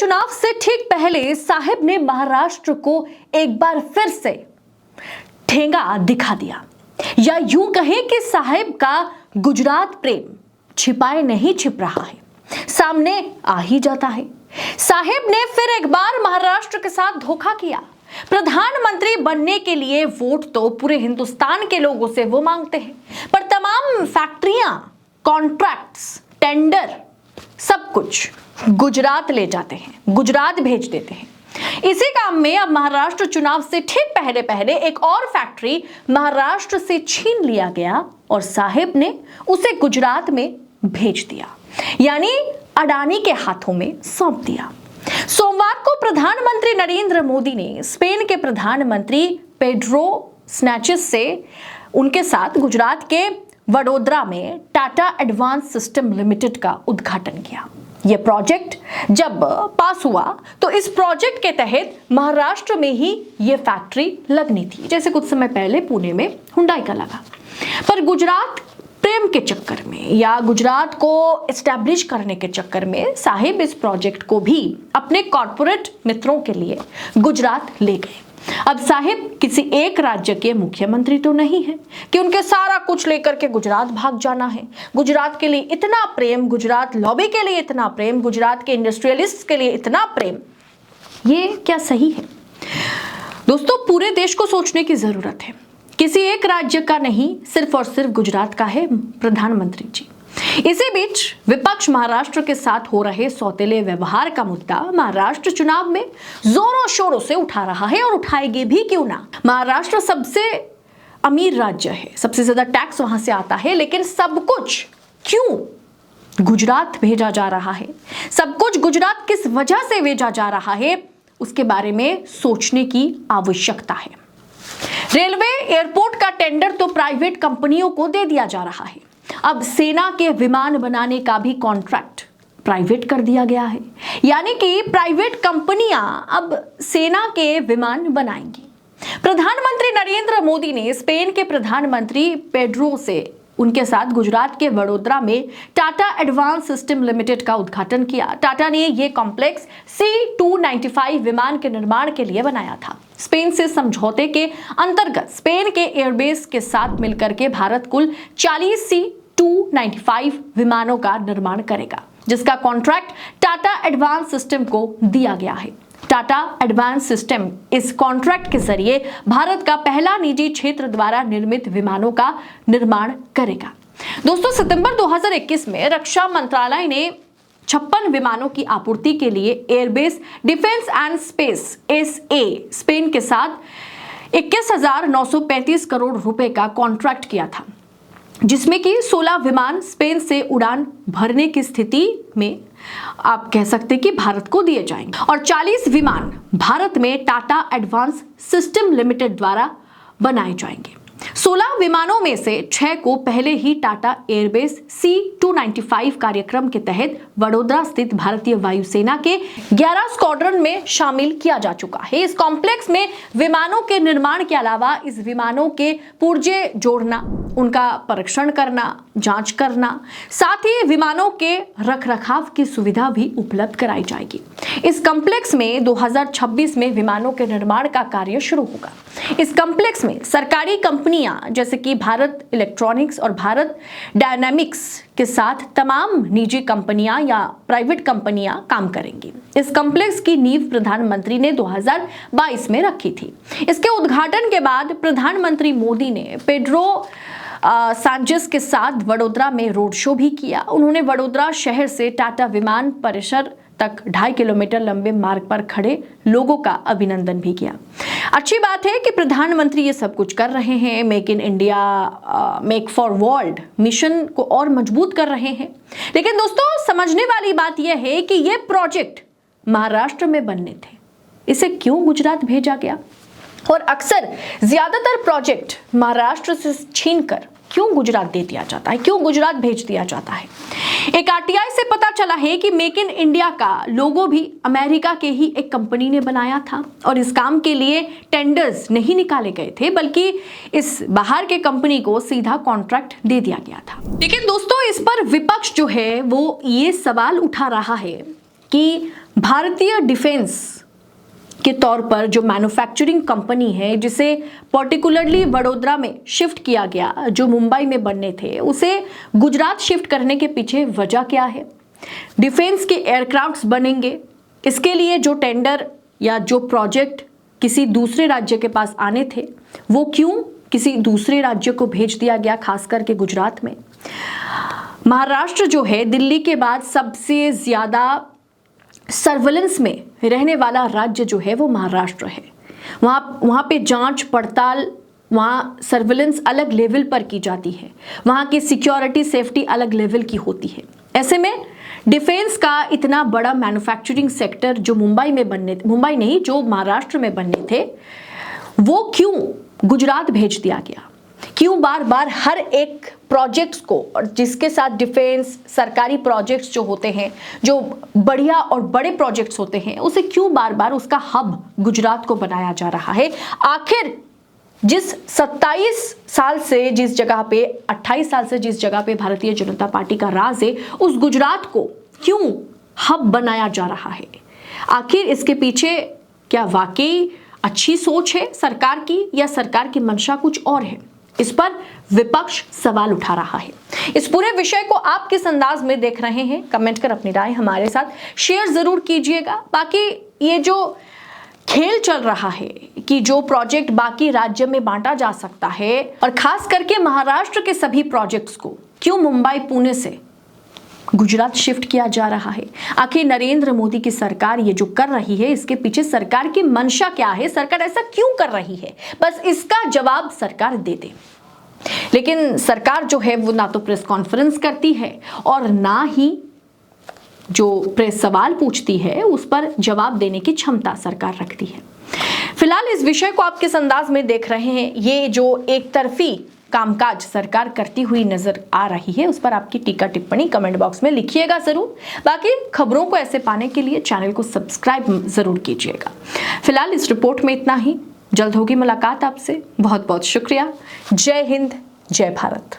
चुनाव से ठीक पहले साहिब ने महाराष्ट्र को एक बार फिर से ठेंगा दिखा दिया, या यूं कहें कि साहिब का गुजरात प्रेम छिपाए नहीं छिप रहा है, सामने आ ही जाता है। साहिब ने फिर एक बार महाराष्ट्र के साथ धोखा किया। प्रधानमंत्री बनने के लिए वोट तो पूरे हिंदुस्तान के लोगों से वो मांगते हैं, पर तमाम फैक्ट्रियां, कॉन्ट्रैक्ट्स, टेंडर, सब कुछ गुजरात ले जाते हैं, गुजरात भेज देते हैं। इसी काम में अब महाराष्ट्र चुनाव से ठीक पहले पहले एक और फैक्ट्री महाराष्ट्र से छीन लिया गया और साहिब ने उसे गुजरात में भेज दिया, यानी अडानी के हाथों में सौंप दिया। सोमवार को प्रधानमंत्री नरेंद्र मोदी ने स्पेन के प्रधानमंत्री पेड्रो सैंचेज से उनके साथ गुजरात के वडोदरा में टाटा एडवांस सिस्टम लिमिटेड का उद्घाटन किया। यह प्रोजेक्ट जब पास हुआ तो इस प्रोजेक्ट के तहत महाराष्ट्र में ही यह फैक्ट्री लगनी थी, जैसे कुछ समय पहले पुणे में हुंडई का लगा। पर गुजरात प्रेम के चक्कर में या गुजरात को एस्टैब्लिश करने के चक्कर में साहिब इस प्रोजेक्ट को भी अपने कॉर्पोरेट मित्रों के लिए गुजरात ले गए। अब साहिब किसी एक राज्य के मुख्यमंत्री तो नहीं है कि उनके सारा कुछ लेकर के गुजरात भाग जाना है। गुजरात के लिए इतना प्रेम, गुजरात लॉबी के लिए इतना प्रेम, गुजरात के इंडस्ट्रियलिस्ट के लिए इतना प्रेम, ये क्या सही है? दोस्तों, पूरे देश को सोचने की जरूरत है। किसी एक राज्य का नहीं, सिर्फ और सिर्फ गुजरात का है प्रधानमंत्री जी। इसी बीच विपक्ष महाराष्ट्र के साथ हो रहे सौतेले व्यवहार का मुद्दा महाराष्ट्र चुनाव में जोरों शोरों से उठा रहा है, और उठाएगी भी क्यों ना। महाराष्ट्र सबसे अमीर राज्य है, सबसे ज्यादा टैक्स वहां से आता है, लेकिन सब कुछ क्यों गुजरात भेजा जा रहा है? सब कुछ गुजरात किस वजह से भेजा जा रहा है, उसके बारे में सोचने की आवश्यकता है। रेलवे एयरपोर्ट का टेंडर तो प्राइवेट कंपनियों को दे दिया जा रहा है। अब सेना के विमान बनाने का भी कॉन्ट्रैक्ट प्राइवेट कर दिया गया है, यानी कि प्राइवेट कंपनियां अब सेना के विमान बनाएंगी। प्रधानमंत्री नरेंद्र मोदी ने स्पेन के प्रधानमंत्री पेड्रो से उनके साथ गुजरात के वडोदरा में टाटा एडवांस सिस्टम लिमिटेड का उद्घाटन किया। टाटा ने यह कॉम्प्लेक्स C-295 विमान के निर्माण के लिए बनाया था। स्पेन से समझौते के अंतर्गत स्पेन के एयरबेस के साथ मिलकर के भारत कुल 40 C-295 विमानों का निर्माण करेगा, जिसका कॉन्ट्रैक्ट टाटा एडवांस सिस्टम को दिया गया है। टाटा एडवांस सिस्टम इस कॉन्ट्रैक्ट के जरिए भारत का पहला निजी क्षेत्र द्वारा निर्मित विमानों का निर्माण करेगा। दोस्तों, सितंबर 2021 में रक्षा मंत्रालय ने 56 विमानों की आपूर्ति के लिए airbase defence and space SA Spain के साथ 21,935 करोड़ रुपए का कॉन्ट्रैक्ट किया था, जिसमें कि 16 विमान स्पेन से उड़ान भरने की स्थिति में आप कह सकते हैं कि भारत को दिए जाएंगे, और 40 विमान भारत में टाटा एडवांस सिस्टम लिमिटेड द्वारा बनाए जाएंगे। 16 विमानों में से 6 को पहले ही टाटा एयरबेस C-295 कार्यक्रम के तहत वडोदरा स्थित भारतीय वायुसेना के 11 स्क्वाड्रन में शामिल किया जा चुका है। इस कॉम्प्लेक्स में विमानों के निर्माण के अलावा इस विमानों के पुर्जे जोड़ना, उनका परीक्षण करना, जांच करना, साथ ही विमानों के रखरखाव की सुविधा भी उपलब्ध कराई जाएगी। इस कॉम्प्लेक्स में 2026 में विमानों के निर्माण का कार्य शुरू होगा। इस कॉम्प्लेक्स में सरकारी कंपनियां जैसे कि भारत इलेक्ट्रॉनिक्स और भारत डायनामिक्स के साथ तमाम निजी कंपनियां या प्राइवेट कंपनियां काम करेंगी। इस कॉम्प्लेक्स की नींव प्रधानमंत्री ने 2022 में रखी थी। इसके उद्घाटन के बाद प्रधानमंत्री मोदी ने पेड्रो सैंचेज के साथ वडोदरा में रोड शो भी किया। उन्होंने वडोदरा शहर से टाटा विमान परिसर तक 2.5 किलोमीटर लंबे मार्ग पर खड़े लोगों का अभिनंदन भी किया। अच्छी बात है कि प्रधानमंत्री ये सब कुछ कर रहे हैं, make in India, make for world mission को और मजबूत कर रहे हैं। लेकिन दोस्तों, समझने वाली बात यह है कि ये प्रोजेक्ट महाराष्ट्र में बनने थे, इसे क्यों गुजरात भेजा गया? और अक्सर ज्यादातर प्रोजेक्ट महाराष्ट्र से छीनकर क्यों गुजरात दे दिया जाता है, क्यों गुजरात भेज दिया जाता है? एक RTI से पता चला है कि मेक इन इंडिया का लोगो भी अमेरिका के ही एक कंपनी ने बनाया था, और इस काम के लिए टेंडर्स नहीं निकाले गए थे, बल्कि इस बाहर के कंपनी को सीधा कॉन्ट्रैक्ट दे दिया गया था। लेकिन दोस्तों, इस पर विपक्ष जो है वो ये सवाल उठा रहा है कि भारतीय डिफेंस के तौर पर जो मैन्युफैक्चरिंग कंपनी है, जिसे पर्टिकुलरली वडोदरा में शिफ्ट किया गया, जो मुंबई में बनने थे, उसे गुजरात शिफ्ट करने के पीछे वजह क्या है? डिफेंस के एयरक्राफ्ट्स बनेंगे, इसके लिए जो टेंडर या जो प्रोजेक्ट किसी दूसरे राज्य के पास आने थे, वो क्यों किसी दूसरे राज्य को भेज दिया गया, खास करके गुजरात में? महाराष्ट्र जो है, दिल्ली के बाद सबसे ज्यादा सर्वेलेंस में रहने वाला राज्य जो है वो महाराष्ट्र है। वहाँ पे जांच पड़ताल, वहाँ सर्वेलेंस अलग लेवल पर की जाती है, वहाँ की सिक्योरिटी सेफ्टी अलग लेवल की होती है। ऐसे में डिफेंस का इतना बड़ा मैन्युफैक्चरिंग सेक्टर जो मुंबई नहीं, जो महाराष्ट्र में बनने थे, वो क्यों गुजरात भेज दिया गया? क्यों बार बार हर एक प्रोजेक्ट्स को, और जिसके साथ डिफेंस सरकारी प्रोजेक्ट्स जो होते हैं, जो बढ़िया और बड़े प्रोजेक्ट्स होते हैं, उसे क्यों बार बार उसका हब गुजरात को बनाया जा रहा है? आखिर जिस 27 साल से जिस जगह पे 28 साल से जिस जगह पे भारतीय जनता पार्टी का राज है, उस गुजरात को क्यों हब बनाया जा रहा है? आखिर इसके पीछे क्या वाकई अच्छी सोच है सरकार की, या सरकार की मंशा कुछ और है? इस पर विपक्ष सवाल उठा रहा है। इस पूरे विषय को आप किस अंदाज में देख रहे हैं, कमेंट कर अपनी राय हमारे साथ शेयर जरूर कीजिएगा। बाकी ये जो खेल चल रहा है कि जो प्रोजेक्ट बाकी राज्य में बांटा जा सकता है, और खास करके महाराष्ट्र के सभी प्रोजेक्ट्स को क्यों मुंबई पुणे से गुजरात शिफ्ट किया जा रहा है, आखिर नरेंद्र मोदी की सरकार ये जो कर रही है, इसके पीछे सरकार की मंशा क्या है? सरकार ऐसा क्यों कर रही है? बस इसका जवाब सरकार दे दे। लेकिन सरकार जो है वो ना तो प्रेस कॉन्फ्रेंस करती है और ना ही जो प्रेस सवाल पूछती है उस पर जवाब देने की क्षमता सरकार रखती है। फिलहाल इस विषय को आप किस अंदाज में देख रहे हैं? ये जो एक तरफी कामकाज सरकार करती हुई नजर आ रही है, उस पर आपकी टीका टिप्पणी कमेंट बॉक्स में लिखिएगा जरूर। बाकी खबरों को ऐसे पाने के लिए चैनल को सब्सक्राइब जरूर कीजिएगा। फिलहाल इस रिपोर्ट में इतना ही। जल्द होगी मुलाकात आपसे। बहुत बहुत शुक्रिया। जय हिंद, जय भारत।